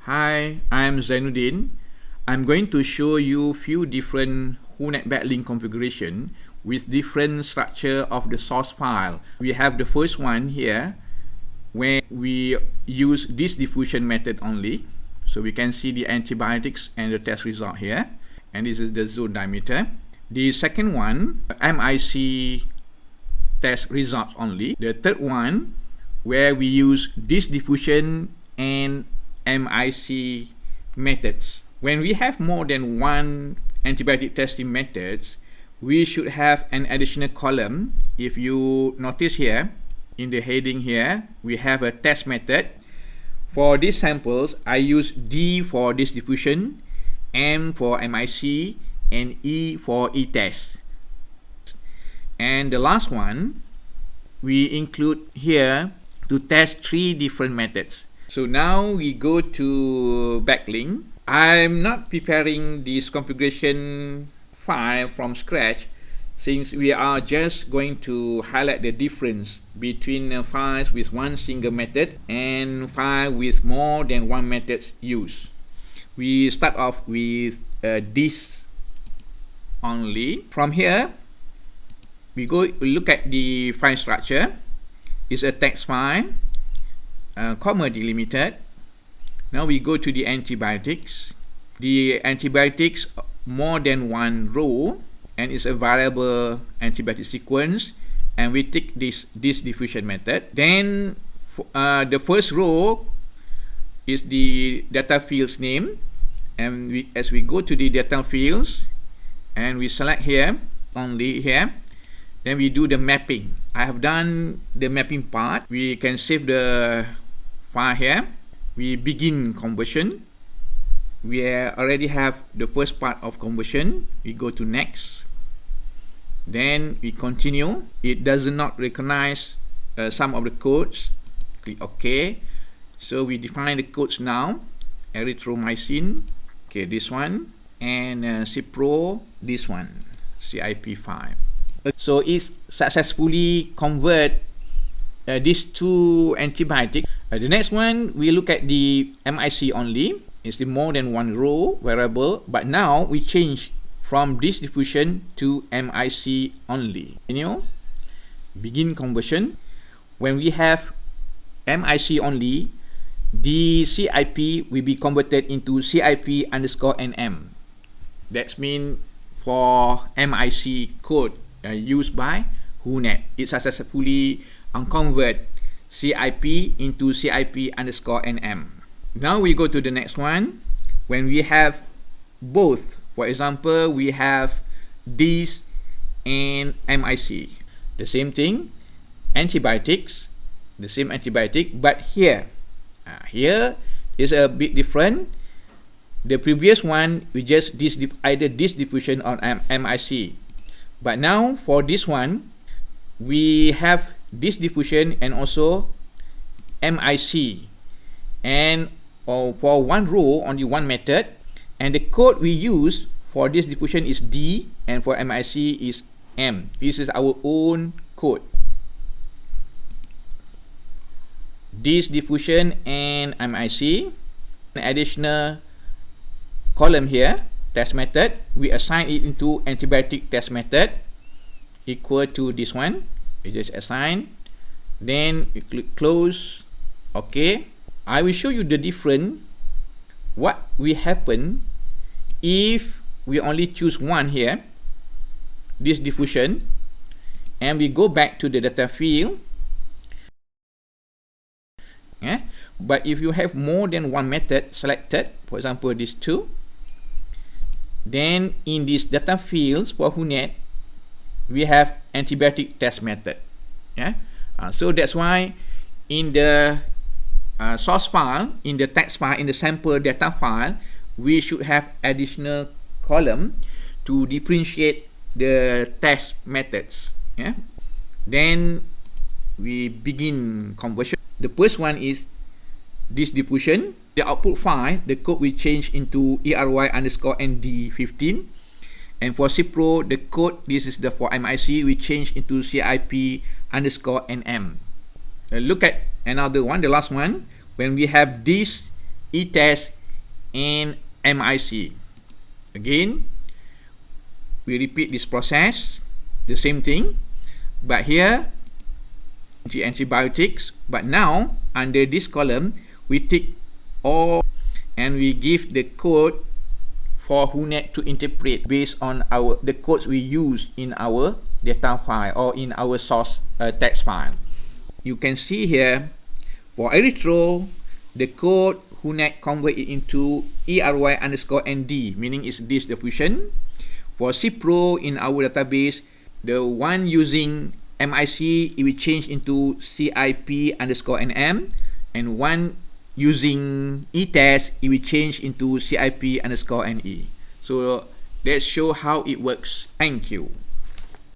Hi, I'm Zainuddin. I'm going to show you few different Whonet Baclink configuration with different structure of the source file. We have the first one here where we use Disk-Diffusion method only. So we can see the antibiotics and the test result here. And this is the zone diameter. The second one, MIC test results only. The third one, where we use Disk-Diffusion and MIC methods. When we have more than one antibiotic testing methods, we should have an additional column. If you notice here, in the heading here, we have a test method. For these samples, I use D for Disk-Diffusion, M for MIC, and E for Etest. And the last one, we include here to test 3 different methods. So now we go to Baclink. I'm not preparing this configuration file from scratch, since we are just going to highlight the difference between files with one single method and files with more than one method used. We start off with this only. From here, we look at the file structure. It's a text file, comma delimited. Now we go to the antibiotics. The antibiotics more than one row, and it's a variable antibiotic sequence, and we take this Disk-Diffusion method. Then the first row is the data fields name, and as we go to the data fields and we select here only here, then we do the mapping. I have done the mapping part. We can save the file here. We begin conversion. We already have the first part of conversion. We go to next. Then we continue. It does not recognize some of the codes. Click OK. So we define the codes now. Erythromycin, okay, this one, and Cipro, this one, CIP5. So it's successfully convert these 2 antibiotics. The next one, we look at the MIC only. It's the more than one row variable, but now we change from Disk-Diffusion to MIC only. Continue. Begin conversion. When we have MIC only, the CIP will be converted into CIP_NM. That's mean for MIC code used by Whonet, it successfully convert CIP into CIP_NM. Now we go to the next one. When we have both, for example, we have this and MIC, the same thing, antibiotics, the same antibiotic, but here is a bit different. The previous one, we just either Disk-Diffusion or MIC. But now for this one, we have Disk-Diffusion and also MIC. And for one row, only one method. And the code we use for Disk-Diffusion is D, and for MIC is M. This is our own code. Disk-Diffusion and MIC. An additional column here, test method. We assign it into antibiotic test method equal to this one. We just assign. Then we click close. Okay. I will show you the difference. What will happen if we only choose one here, Disk-Diffusion, and we go back to the data field. Yeah. But if you have more than one method selected, for example these 2, then in these data fields for Whonet, we have antibiotic test method. Yeah. So that's why in the source file, in the text file, in the sample data file, we should have additional column to differentiate the test methods. Yeah. Then we begin conversion. The first one is Disk-Diffusion. The output file, the code will change into ERY_ND15. And for Cipro, the code, this is the for MIC, we change into CIP_NM. Look at another one, the last one. When we have this Etest and MIC. Again, we repeat this process, the same thing, but here antibiotics, but now under this column we tick all and we give the code for Whonet to interpret based on the codes we use in our data file or in our source text file. You can see here for erythro, the code Whonet convert it into ERY_ND, meaning it's Disk-Diffusion. For Cipro in our database, the one using MIC, it will change into CIP_NM, and one using Etest, it will change into CIP_NE. So let's show how it works. Thank you.